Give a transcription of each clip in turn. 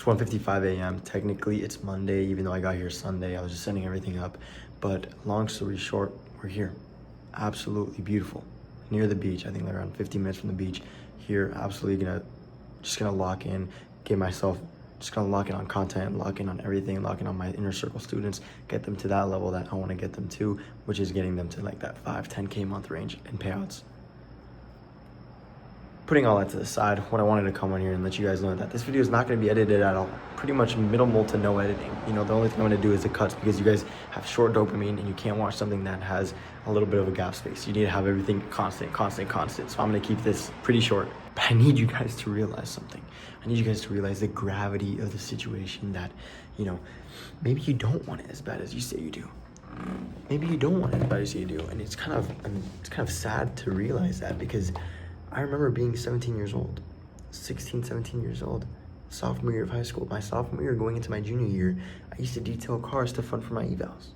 1:55 a.m. Technically, it's Monday, even though I got here Sunday. I was just setting everything up. But long story short, we're here. Absolutely beautiful. Near the beach. I think like around 15 minutes from the beach. Here, absolutely gonna lock in, just gonna lock in on content, lock in on everything, lock in on my inner circle students, get them to that level that I want to get them to, which is getting them to like that 5-10K month range in payouts. Putting all that to the side, what I wanted to come on here and let you guys know that this video is not going to be edited at all. Pretty much minimal to no editing. You know, the only thing I'm going to do is the cuts because you guys have short dopamine and you can't watch something that has a little bit of a gap space. You need to have everything constant. So I'm going to keep this pretty short. But I need you guys to realize something. I need you guys to realize the gravity of the situation that, you know, maybe you don't want it as bad as you say you do. Maybe you don't want it as bad as you do. And it's kind of sad to realize that because I remember being 17 years old, 16, 17 years old, sophomore year of high school. My sophomore year going into my junior year, I used to detail cars to fund for my evals.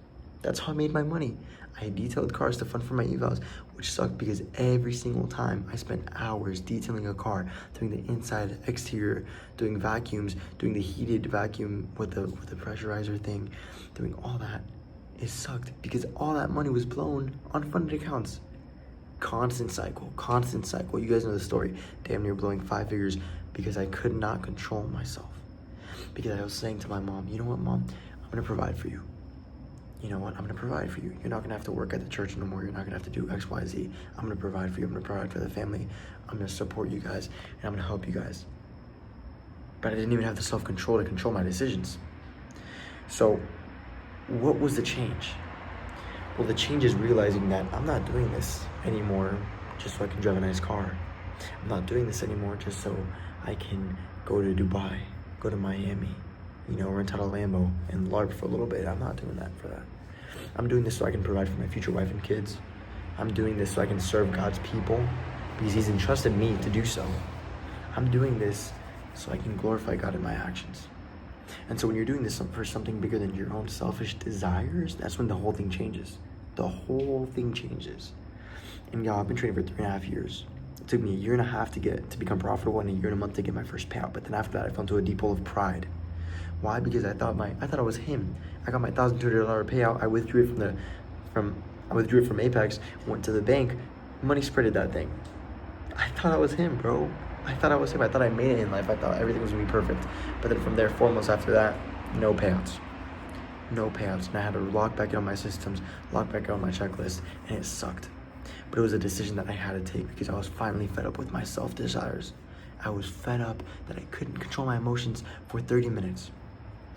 That's how I made my money. I detailed cars to fund for my evals, which sucked because every single time I spent hours detailing a car, doing the inside, exterior, doing vacuums, doing the heated vacuum with the pressurizer thing, doing all that. It sucked because all that money was blown on funded accounts. Constant cycle. You guys know the story. Damn near blowing 5 figures because I could not control myself. Because I was saying to my mom, you know what, Mom? I'm going to provide for you. You know what? I'm going to provide for you. You're not going to have to work at the church no more. You're not going to have to do X, Y, Z. I'm going to provide for you. I'm going to provide for the family. I'm going to support you guys. And I'm going to help you guys. But I didn't even have the self-control to control my decisions. So what was the change? Well, the change is realizing that I'm not doing this anymore just so I can drive a nice car. I'm not doing this anymore just so I can go to Dubai, go to Miami, you know, rent out a Lambo and LARP for a little bit. I'm not doing that for that. I'm doing this so I can provide for my future wife and kids. I'm doing this so I can serve God's people because He's entrusted me to do so. I'm doing this so I can glorify God in my actions. And so when you're doing this for something bigger than your own selfish desires, that's when the whole thing changes. The whole thing changes. And y'all, I've been training for 3.5 years. It took me a year and a half to become profitable and a year and a month to get my first payout. But then after that, I fell into a deep hole of pride. Why? Because I thought I was him. I got my $1,200 payout. I withdrew it from Apex, went to the bank, money spreaded that thing. I thought I was him, bro. I thought I was him. I thought I made it in life. I thought everything was gonna be perfect. But then from there, 4 months after that, no payouts. And I had to lock back in on my systems, lock back in on my checklist, and it sucked. But it was a decision that I had to take because I was finally fed up with my self-desires. I was fed up that I couldn't control my emotions for 30 minutes.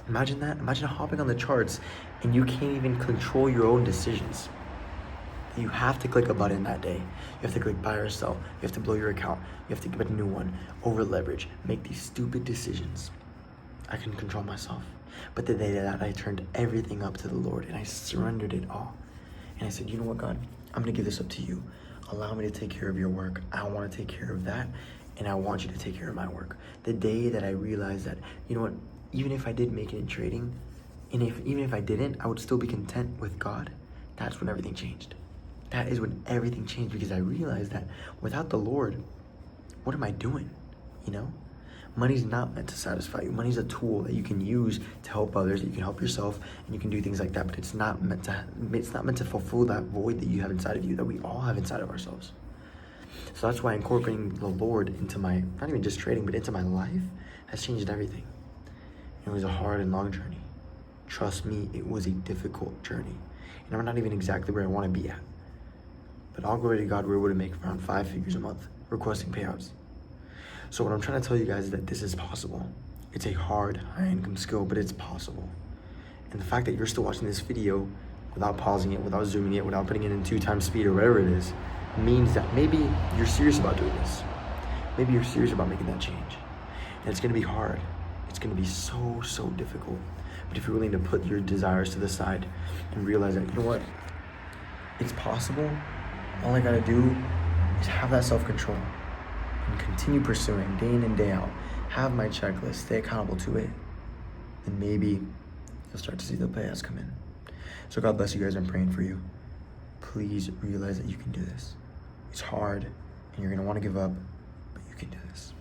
Imagine that. Imagine hopping on the charts and you can't even control your own decisions. You have to click a button that day. You have to click buy or sell. You have to blow your account. You have to get a new one. Over leverage. Make these stupid decisions. I can control myself. But the day that I turned everything up to the Lord and I surrendered it all. And I said, you know what, God? I'm going to give this up to you. Allow me to take care of your work. I want to take care of that. And I want you to take care of my work. The day that I realized that, you know what? Even if I did make it in trading, and even if I didn't, I would still be content with God. That's when everything changed. That is when everything changed because I realized that without the Lord, what am I doing? You know? Money's not meant to satisfy you. Money's a tool that you can use to help others, that you can help yourself, and you can do things like that, but it's not meant to fulfill that void that you have inside of you, that we all have inside of ourselves. So that's why incorporating the Lord into my, not even just trading, but into my life has changed everything. It was a hard and long journey. Trust me, it was a difficult journey. And I'm not even exactly where I want to be at. But all glory to God, we're able to make around 5 figures a month requesting payouts. So what I'm trying to tell you guys is that this is possible. It's a hard, high-income skill, but it's possible. And the fact that you're still watching this video without pausing it, without zooming it, without putting it in 2x speed or whatever it is, means that maybe you're serious about doing this. Maybe you're serious about making that change. And it's going to be hard. It's going to be so, so difficult. But if you're willing to put your desires to the side and realize that, you know what? It's possible. All I got to do is have that self-control and continue pursuing day in and day out. Have my checklist, stay accountable to it. And maybe you'll start to see the payouts come in. So God bless you guys. I'm praying for you. Please realize that you can do this. It's hard and you're going to want to give up, but you can do this.